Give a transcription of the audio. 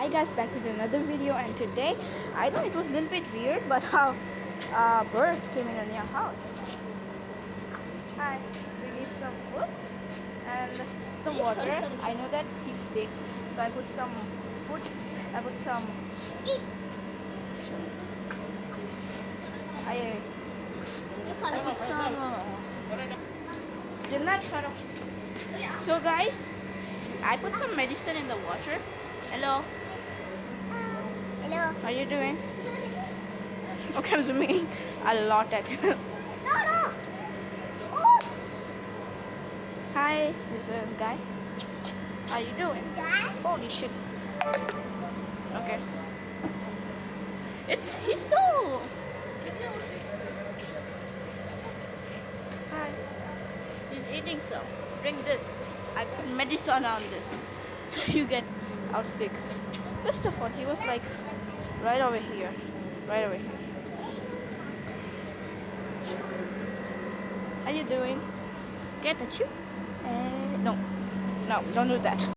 Hi guys, back with another video, and today I know it was a little bit weird, but how a bird came in on your house. Hi, we gave some food and some water. I know that he's sick, so I put some food. I put some. I put some. Did not shut off. So guys, I put some medicine in the water. Hello. Hello. How you doing? Okay, I'm zooming a lot at him. No. Oh, Hi, this is a guy. How you doing? guy. Holy shit. Okay. He's so. Hi. He's eating some. Drink this. I put medicine on this. So you get out sick. First of all, he was like right over here. Right over here. How you doing? Get at you? No. No, don't do that.